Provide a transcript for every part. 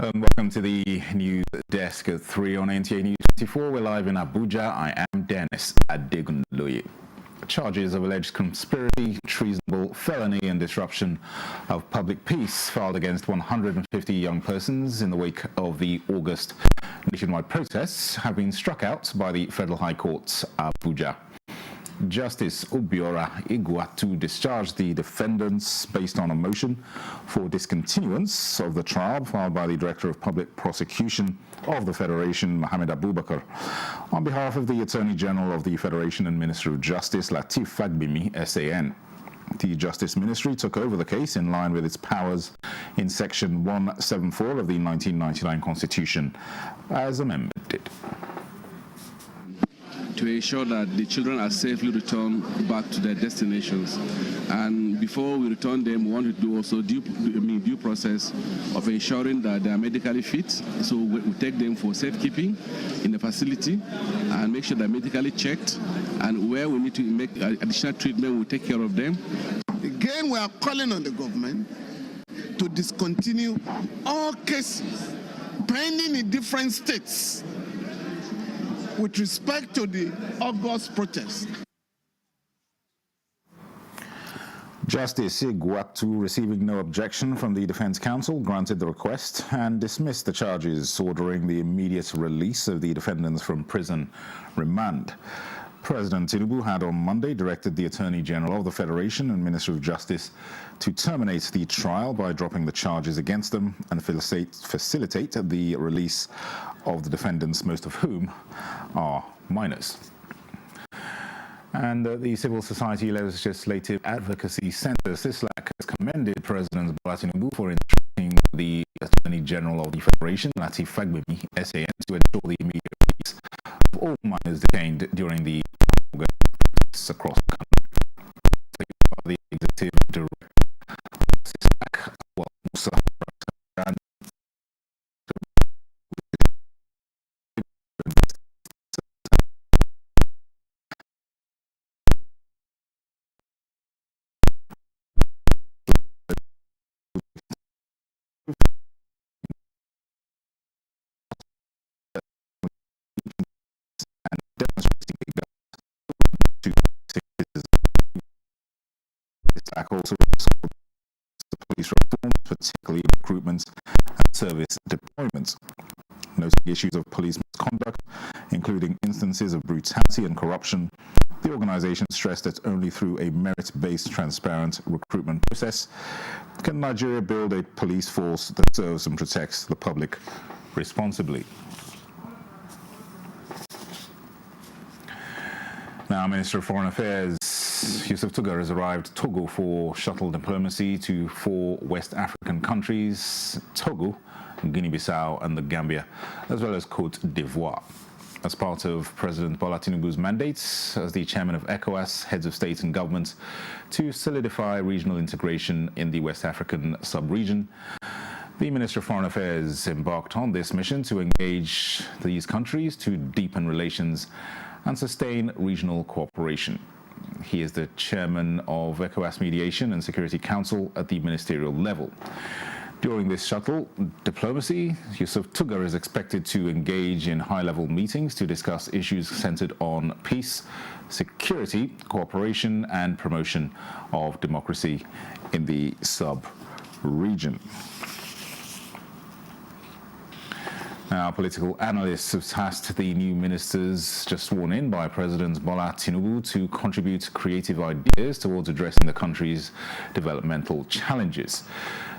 Welcome to the news desk at 3 on NTA News 24. We're live in Abuja. I am Dennis Adegunloye. Charges of alleged conspiracy, treasonable felony and disruption of public peace filed against 150 young persons in the wake of the August nationwide protests have been struck out by the Federal High Court, Abuja. Justice Obiora Iguatu discharged the defendants based on a motion for discontinuance of the trial filed by the Director of Public Prosecution of the Federation, Mohammed Abubakar, on behalf of the Attorney General of the Federation and Minister of Justice, Lateef Fagbemi, SAN. The Justice Ministry took over the case in line with its powers in Section 174 of the 1999 Constitution, as amended. To ensure that the children are safely returned back to their destinations. And before we return them, we want to do also due process of ensuring that they are medically fit. So we take them for safekeeping in the facility and make sure they're medically checked. And where we need to make additional treatment, we take care of them. Again, we are calling on the government to discontinue all cases pending in different states with respect to the August protest. Justice Iguatu, receiving no objection from the Defense Counsel, granted the request and dismissed the charges, ordering the immediate release of the defendants from prison remand. President Tinubu had on Monday directed the Attorney General of the Federation and Minister of Justice to terminate the trial by dropping the charges against them and facilitate the release of the defendants, most of whom are minors. And the Civil Society Legislative Advocacy Centre, CISLAC, has commended President Bola Tinubu for instructing the Attorney General of the Federation, Lateef Fagbemi, SAN, to ensure the immediate release of all minors detained during the protests across the country. The Executive Director of CISLAC, Musa, also the police reforms, particularly recruitment and service deployments. Noting issues of police misconduct, including instances of brutality and corruption, the organization stressed that only through a merit-based, transparent recruitment process can Nigeria build a police force that serves and protects the public responsibly. Now, Minister of Foreign Affairs Yusuf Tugar has arrived Togo for shuttle diplomacy to 4 West African countries, Togo, Guinea-Bissau and the Gambia, as well as Côte d'Ivoire. As part of President Bola Tinubu's mandates as the chairman of ECOWAS, heads of state and government, to solidify regional integration in the West African sub-region, the Minister of Foreign Affairs embarked on this mission to engage these countries to deepen relations and sustain regional cooperation. He is the chairman of ECOWAS Mediation and Security Council at the ministerial level. During this shuttle diplomacy, Yusuf Tugar is expected to engage in high-level meetings to discuss issues centered on peace, security, cooperation, and promotion of democracy in the sub-region. Now, political analysts have tasked the new ministers just sworn in by President Bola Tinubu to contribute creative ideas towards addressing the country's developmental challenges.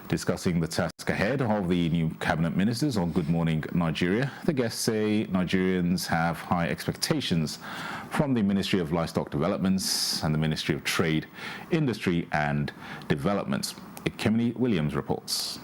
Discussing the task ahead of the new cabinet ministers on Good Morning Nigeria, the guests say Nigerians have high expectations from the Ministry of Livestock Developments and the Ministry of Trade, Industry and Development. Ekemini Williams reports.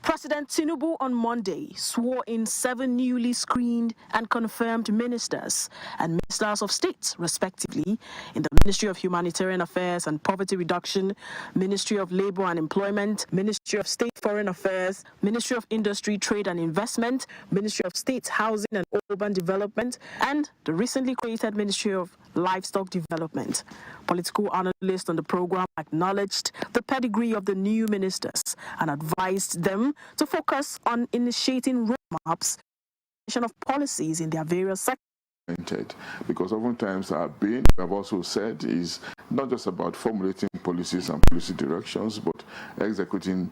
President Tinubu on Monday swore in 7 newly screened and confirmed ministers and ministers of state, respectively, in the Ministry of Humanitarian Affairs and Poverty Reduction, Ministry of Labor and Employment, Ministry of State Foreign Affairs, Ministry of Industry, Trade and Investment, Ministry of State Housing and Urban Development, and the recently created Ministry of Livestock Development. Political analysts on the program acknowledged the pedigree of the new ministers and advised them to focus on initiating roadmaps of policies in their various sectors. Because oftentimes our being, I've also said, is not just about formulating policies and policy directions, but executing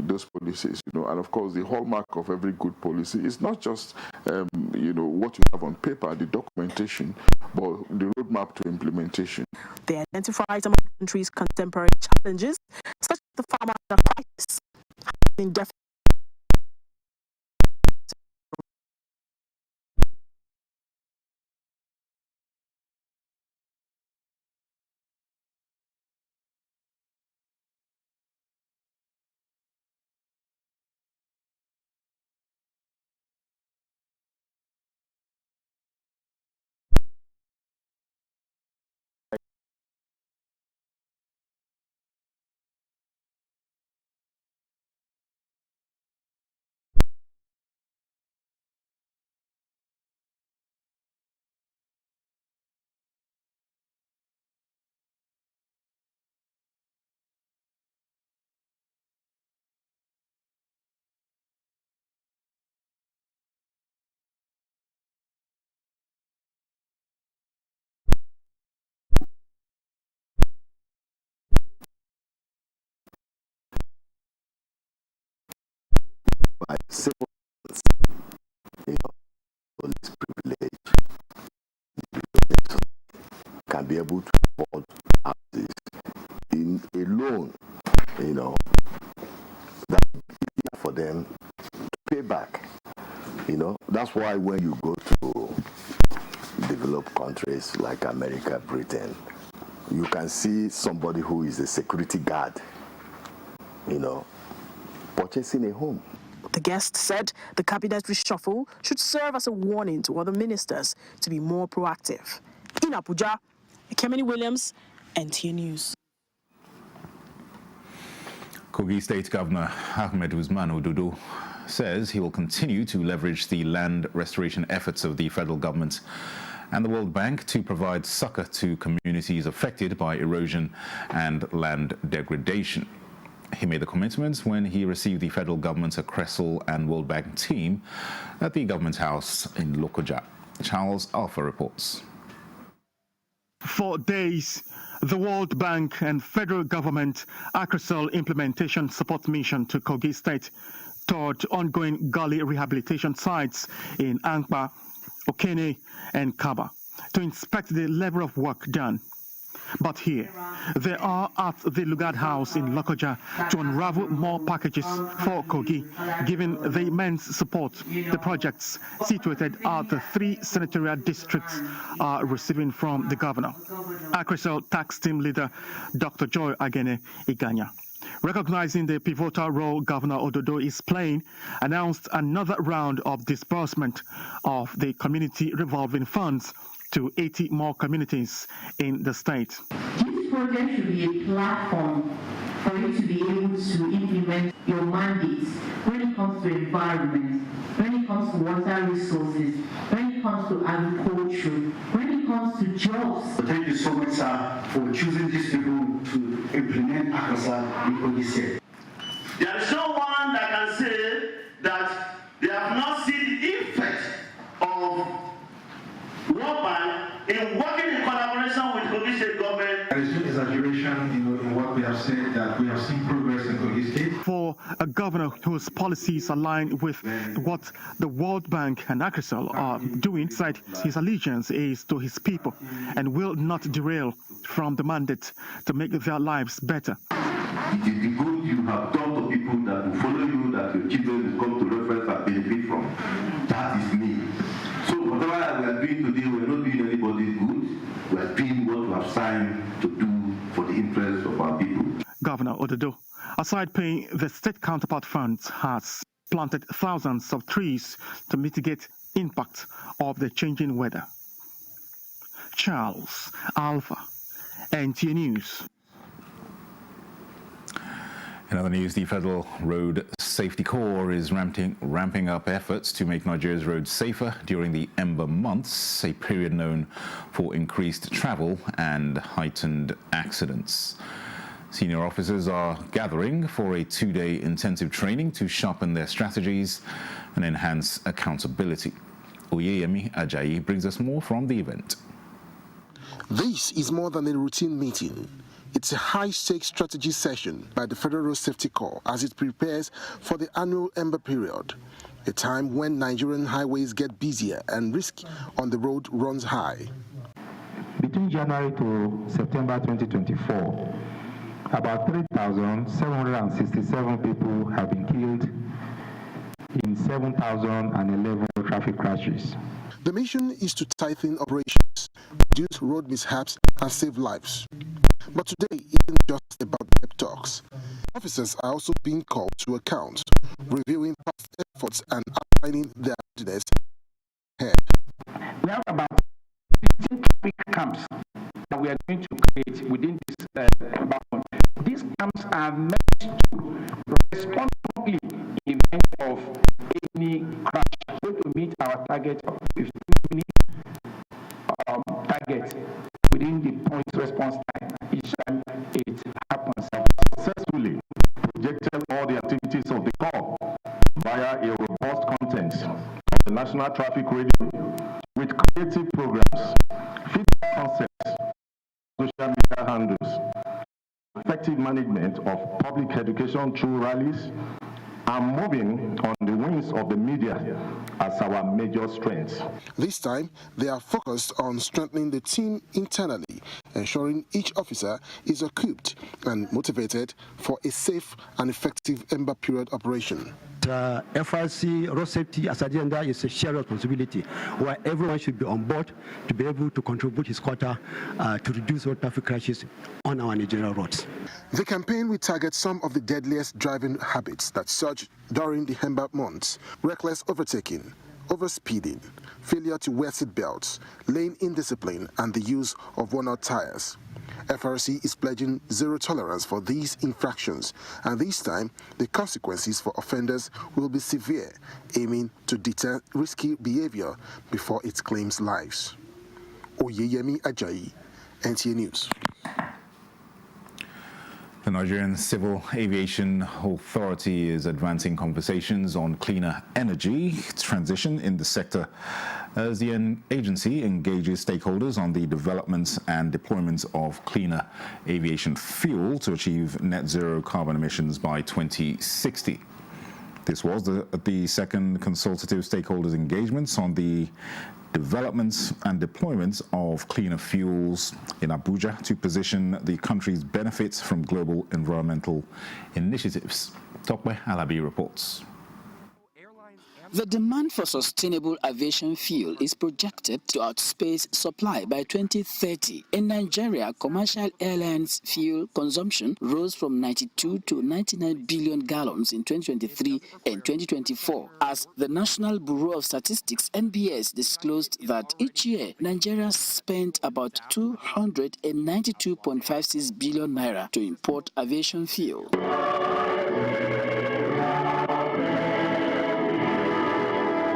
those policies. And of course, the hallmark of every good policy is not just what you have on paper, the documentation, but the roadmap to implementation. They identified some of the country's contemporary challenges, such as the farmer crisis, indefinite by civil police privilege can be able to afford houses in a loan, that for them to pay back. That's why when you go to developed countries like America, Britain, you can see somebody who is a security guard, purchasing a home. The guest said the cabinet reshuffle should serve as a warning to other ministers to be more proactive. In Abuja, Kemini Williams, NTA News. Kogi State Governor Ahmed Usman Ododo says he will continue to leverage the land restoration efforts of the federal government and the World Bank to provide succor to communities affected by erosion and land degradation. He made the commitment when he received the federal government's Crescel and World Bank team at the government house in Lokoja. Charles Alpha reports. For days, the World Bank and federal government Crescel implementation support mission to Kogi State toward ongoing gully rehabilitation sites in Ankpa, Okene, and Kaba to inspect the level of work done. But here, they are at the Lugard House in Lokoja to unravel more packages for Kogi, given the immense support the projects situated at the 3 senatorial districts are receiving from the governor. Crescel tax team leader Dr. Joy Agene Iganya, recognizing the pivotal role Governor Ododo is playing, announced another round of disbursement of the community revolving funds to 80 more communities in the state. This project should be a platform for you to be able to implement your mandates when it comes to environment, when it comes to water resources, when it comes to agriculture, when it comes to jobs. Thank you so much, sir, for choosing these people to implement Akosa in Kogi State. There is no one that can say that they have not seen the effect of World Bank in working in collaboration with Kogi State government. There is no exaggeration in what we have said, that we have seen progress in Kogi State. For a governor whose policies align with what the World Bank and Crescel are doing, said his allegiance is to his people and will not derail from the mandate to make their lives better. It is the good you have done to people that will follow you, that your children will come to reference and benefit from. That is me. So whatever we are doing today, we are not doing anybody good. We are doing what we have signed to do for the interest of our people. Governor Ododo, aside paying the state counterpart funds, has planted thousands of trees to mitigate impact of the changing weather. Charles Alpha, NTA News. In other news, the Federal Road Safety Corps is ramping up efforts to make Nigeria's roads safer during the Ember months, a period known for increased travel and heightened accidents. Senior officers are gathering for a 2-day intensive training to sharpen their strategies and enhance accountability. Oyeyemi Ajayi brings us more from the event. This is more than a routine meeting. It's a high-stakes strategy session by the Federal Road Safety Corps as it prepares for the annual Ember period, a time when Nigerian highways get busier and risk on the road runs high. Between January to September 2024, about 3,767 people have been killed in 7,011 traffic crashes. The mission is to tighten operations, reduce road mishaps, and save lives. But today isn't just about pep talks. Officers are also being called to account, reviewing past efforts and outlining their readiness ahead. We have about 15 traffic camps that we are going to create within this backbone. These camps are meant to respond promptly in event of any crash, so to meet our target of 15-minute target within the point response time each time it happens. Successfully projected all the activities of the Corps via a robust content of the National Traffic Radio with creative programs, feedback concepts, social media handles, effective management of public education through rallies, and moving on the wings of the media as our major strengths. This time, they are focused on strengthening the team internally, ensuring each officer is equipped and motivated for a safe and effective Ember period operation. The FRC road safety as agenda is a shared responsibility where everyone should be on board to be able to contribute his quota to reduce road traffic crashes on our Nigerian roads. The campaign will target some of the deadliest driving habits that surge during the Ember months: reckless overtaking, overspeeding, failure to wear seat belts, lane indiscipline, and the use of worn-out tires. FRC is pledging zero tolerance for these infractions, and this time the consequences for offenders will be severe, aiming to deter risky behavior before it claims lives. Oyeyemi Ajayi, NTA News. The Nigerian Civil Aviation Authority is advancing conversations on cleaner energy transition in the sector as the agency engages stakeholders on the development and deployment of cleaner aviation fuel to achieve net zero carbon emissions by 2060. This was the second consultative stakeholders engagements on the development and deployment of cleaner fuels in Abuja to position the country's benefits from global environmental initiatives. Tokwe Alabi reports. The demand for sustainable aviation fuel is projected to outpace supply by 2030. In Nigeria, commercial airlines fuel consumption rose from 92 to 99 billion gallons in 2023 and 2024, as the National Bureau of Statistics (NBS) disclosed that each year Nigeria spent about 292.56 billion naira to import aviation fuel.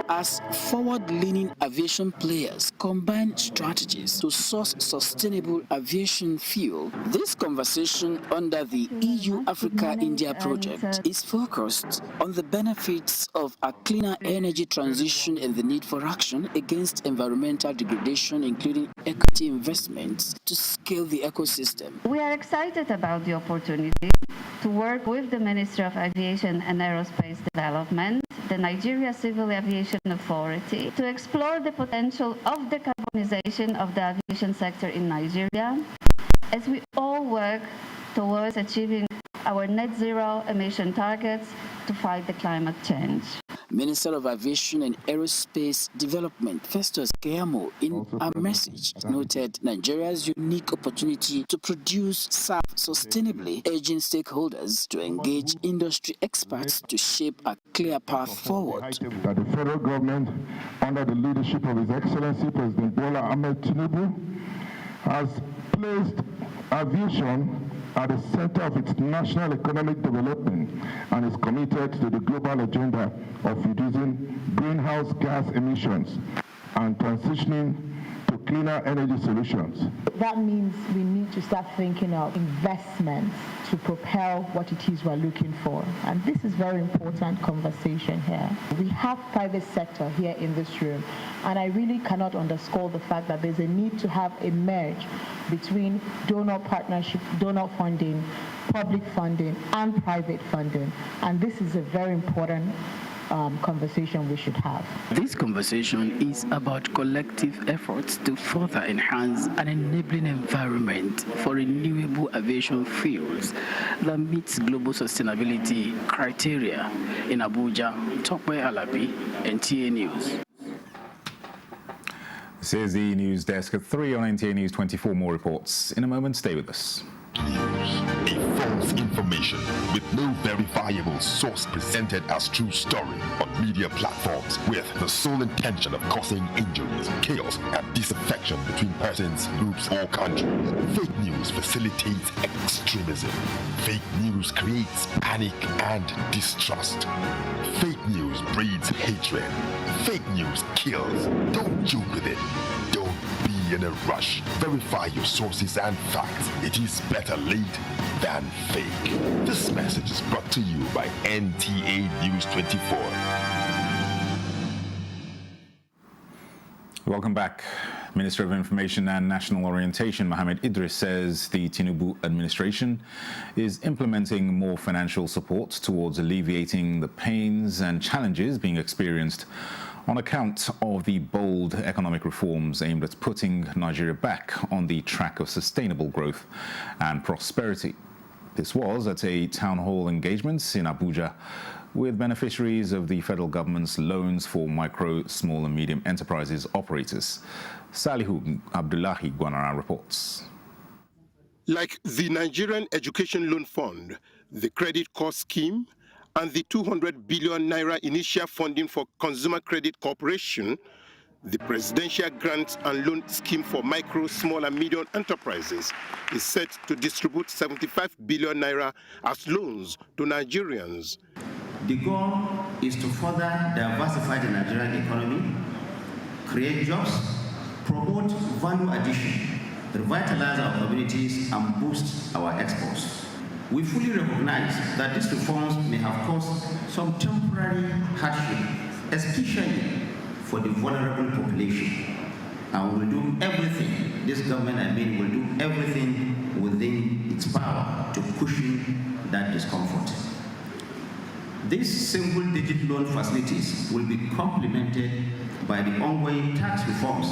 As forward-leaning aviation players combine strategies to source sustainable aviation fuel, this conversation under the EU-Africa-India project is focused on the benefits of a cleaner energy transition and the need for action against environmental degradation, including equity investments to scale the ecosystem. We are excited about the opportunity to work with the Ministry of Aviation and Aerospace Development, the Nigeria Civil Aviation Authority, to explore the potential of decarbonization of the aviation sector in Nigeria as we all work towards achieving our net zero emission targets to fight the climate change. Minister of Aviation and Aerospace Development Festus Keyamo, in a message, noted Nigeria's unique opportunity to produce SAF sustainably, urging stakeholders to engage industry experts to shape a clear path forward. That the federal government, under the leadership of His Excellency President Bola Ahmed Tinubu, has placed aviation at the center of its national economic development and is committed to the global agenda of reducing greenhouse gas emissions and transitioning to cleaner energy solutions. That means we need to start thinking of investments to propel what it is we're looking for. And this is very important conversation here. We have private sector here in this room, and I really cannot underscore the fact that there's a need to have a merge between donor partnership, donor funding, public funding, and private funding. And this is a very important conversation we should have. This conversation is about collective efforts to further enhance an enabling environment for renewable aviation fuels that meets global sustainability criteria. In Abuja, Tokwe Alabi, NTA News. This is the news desk at 3 on NTA News 24. More reports in a moment. Stay with us. News, a false information with no verifiable source presented as true story on media platforms with the sole intention of causing injuries, chaos, and disaffection between persons, groups, or countries. Fake news facilitates extremism. Fake news creates panic and distrust. Fake news breeds hatred. Fake news kills. Don't joke with it. Don't be in a rush. Verify your sources and facts. It is better late than fake. This message is brought to you by NTA News 24. Welcome back. Minister of Information and National Orientation Mohammed Idris says the Tinubu administration is implementing more financial support towards alleviating the pains and challenges being experienced on account of the bold economic reforms aimed at putting Nigeria back on the track of sustainable growth and prosperity. This was at a town hall engagement in Abuja with beneficiaries of the federal government's loans for micro, small and medium enterprises operators. Salihu Abdullahi Gwanara reports. Like the Nigerian Education Loan Fund, the Credit Cost Scheme, and the 200 billion naira initial funding for Consumer Credit Corporation, the Presidential Grants and Loan Scheme for Micro, Small and Medium Enterprises is set to distribute 75 billion naira as loans to Nigerians. The goal is to further diversify the Nigerian economy, create jobs, promote value addition, revitalize our communities, and boost our exports. We fully recognize that these reforms may have caused some temporary hardship, especially for the vulnerable population. And we will do everything, this government, will do everything within its power to cushion that discomfort. These single-digit loan facilities will be complemented by the ongoing tax reforms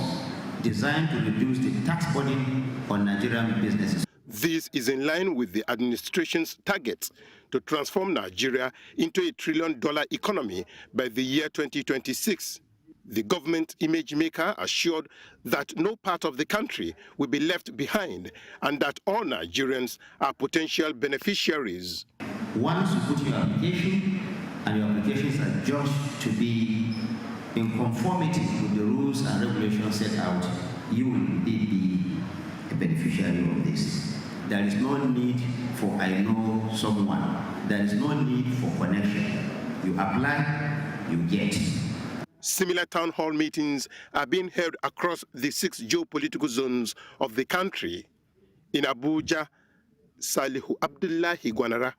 designed to reduce the tax burden on Nigerian businesses. This is in line with the administration's target to transform Nigeria into a $1 trillion economy by the year 2026. The government image maker assured that no part of the country will be left behind and that all Nigerians are potential beneficiaries. Once you put your application and your applications are judged to be in conformity with the rules and regulations set out, you will indeed be a beneficiary of this. There is no need for I know someone. There is no need for connection. You apply, you get. Similar town hall meetings are being held across the 6 geopolitical zones of the country. In Abuja, Salihu Abdullahi Gwanara,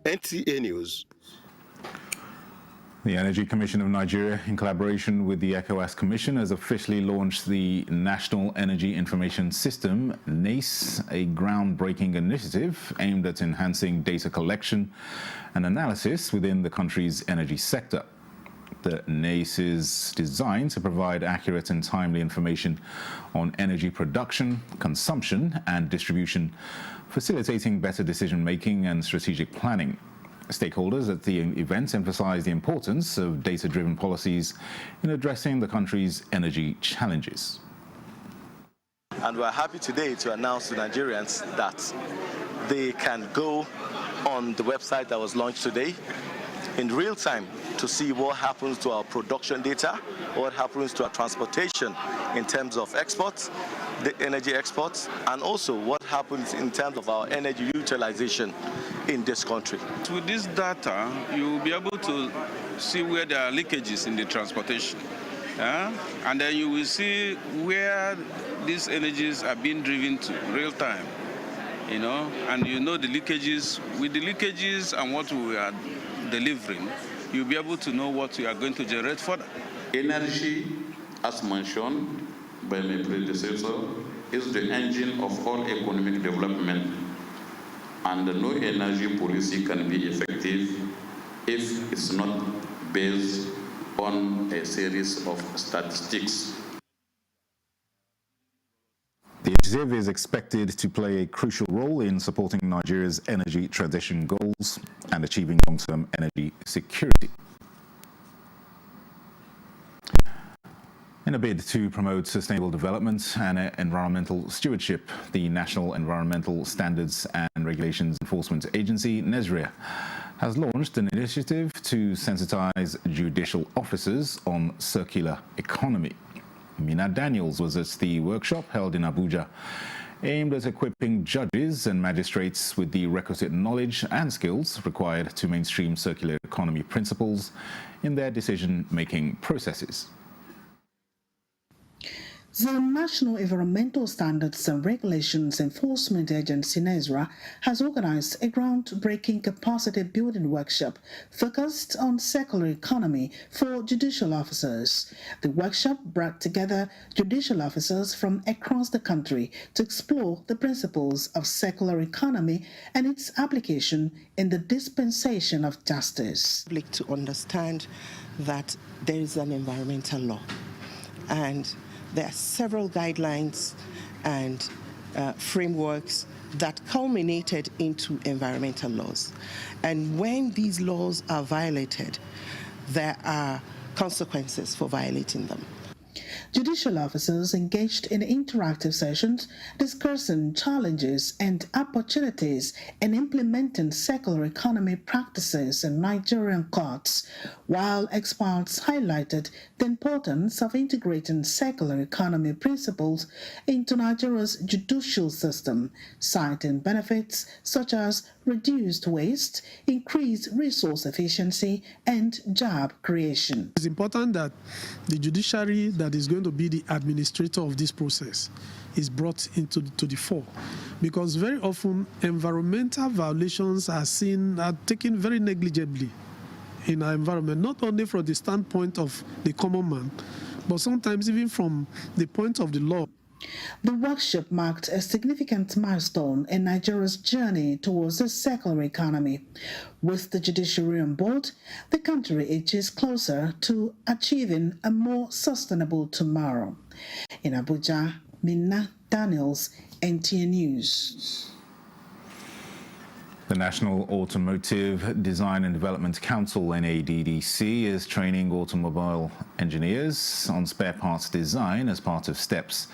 NTA News. The Energy Commission of Nigeria, in collaboration with the ECOWAS Commission, has officially launched the National Energy Information System, NACE, a groundbreaking initiative aimed at enhancing data collection and analysis within the country's energy sector. The NACE is designed to provide accurate and timely information on energy production, consumption, and distribution, facilitating better decision-making and strategic planning. Stakeholders at the event emphasized the importance of data-driven policies in addressing the country's energy challenges. And we're happy today to announce to Nigerians that they can go on the website that was launched today in real time to see what happens to our production data, what happens to our transportation in terms of exports, the energy exports, and also what happens in terms of our energy utilization in this country. With this data, you will be able to see where there are leakages in the transportation. And then you will see where these energies are being driven to real time, and the leakages. With the leakages and what we are delivering, you'll be able to know what we are going to generate further. Energy, as mentioned by my predecessor, is the engine of all economic development, and no energy policy can be effective if it's not based on a series of statistics. The initiative is expected to play a crucial role in supporting Nigeria's energy transition goals and achieving long-term energy security. In a bid to promote sustainable development and environmental stewardship, the National Environmental Standards and Regulations Enforcement Agency, NESRIA, has launched an initiative to sensitize judicial officers on circular economy. Mina Daniels was at the workshop held in Abuja, aimed at equipping judges and magistrates with the requisite knowledge and skills required to mainstream circular economy principles in their decision-making processes. The National Environmental Standards and Regulations Enforcement Agency, NESRA, has organized a groundbreaking capacity-building workshop focused on circular economy for judicial officers. The workshop brought together judicial officers from across the country to explore the principles of circular economy and its application in the dispensation of justice. To understand that there is an environmental law, and there are several guidelines and frameworks that culminated into environmental laws. And when these laws are violated, there are consequences for violating them. Judicial officers engaged in interactive sessions discussing challenges and opportunities in implementing circular economy practices in Nigerian courts, while experts highlighted the importance of integrating circular economy principles into Nigeria's judicial system, citing benefits such as reduced waste, increased resource efficiency, and job creation. It's important that the judiciary that is going to be the administrator of this process is brought into the fore, because very often environmental violations are taken very negligibly in our environment, not only from the standpoint of the common man, but sometimes even from the point of the law. The workshop marked a significant milestone in Nigeria's journey towards a circular economy. With the judiciary on board, the country edges closer to achieving a more sustainable tomorrow. In Abuja, Mina Daniels, NTA News. The National Automotive Design and Development Council, NADDC, is training automobile engineers on spare parts design as part of steps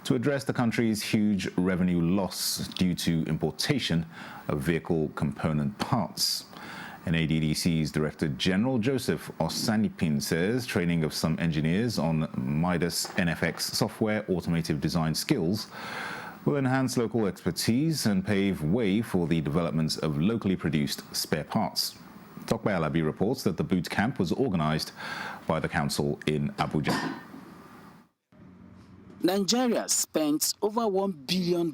to address the country's huge revenue loss due to importation of vehicle component parts. NADDC's Director General Joseph Osanipin says training of some engineers on Midas NFX software automotive design skills will enhance local expertise and pave way for the development of locally produced spare parts. Tokba Alabi reports that the boot camp was organized by the council in Abuja. Nigeria spends over $1 billion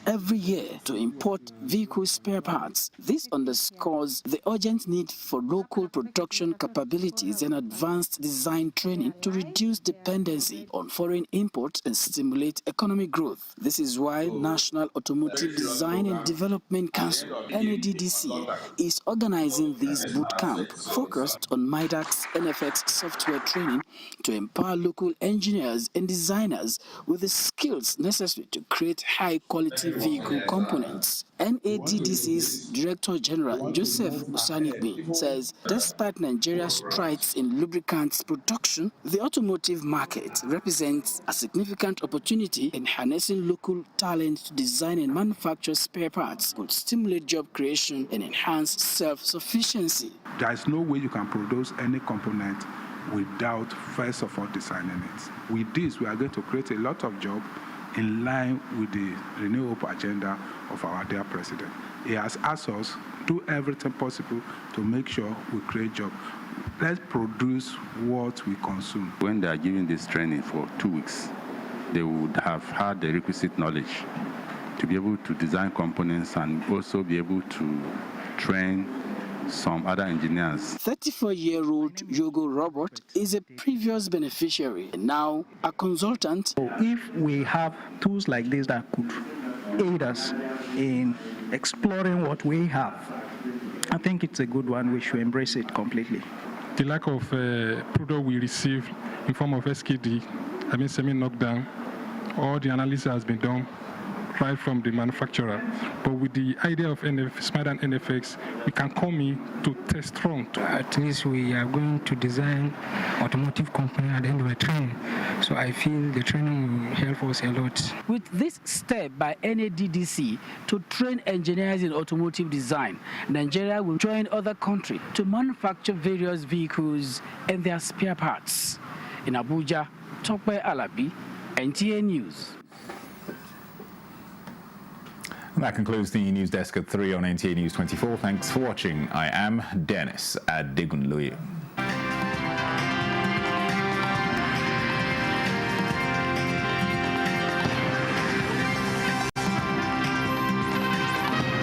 every year to import vehicle spare parts. This underscores the urgent need for local production capabilities and advanced design training to reduce dependency on foreign imports and stimulate economic growth. This is why National Automotive Design and Development Council, NADDC, is organizing this boot camp focused on Midas NFX software training to empower local engineers and designers with the skills necessary to create high-quality vehicle components. NADDC's Director General Joseph Osanipin says despite Nigeria's strides in lubricants production, the automotive market represents a significant opportunity in harnessing local talent to design and manufacture spare parts, could stimulate job creation and enhance self-sufficiency. There is no way you can produce any component without first of all designing it. With this, we are going to create a lot of jobs in line with the Renew Hope agenda of our dear president. He has asked us to do everything possible to make sure we create jobs. let's produce what we consume. When they are giving this training for 2 weeks, they would have had the requisite knowledge to be able to design components and also be able to train some other engineers. 34-year-old Yogo Robert is a previous beneficiary and now a consultant. So if we have tools like this that could aid us in exploring what we have, I think it's a good one. We should embrace it completely. The lack of product we receive in form of SKD, semi-knockdown, all the analysis has been done right from the manufacturer. But with the idea of Smart and NFX, we can come in to test run. At least we are going to design automotive company at the end of the training. So I feel the training will help us a lot. With this step by NADDC to train engineers in automotive design, Nigeria will join other countries to manufacture various vehicles and their spare parts. In Abuja, Tokwe Alabi, NTA News. And that concludes the news desk at 3 on NTA News 24. Thanks for watching. I am Dennis Adegunloye.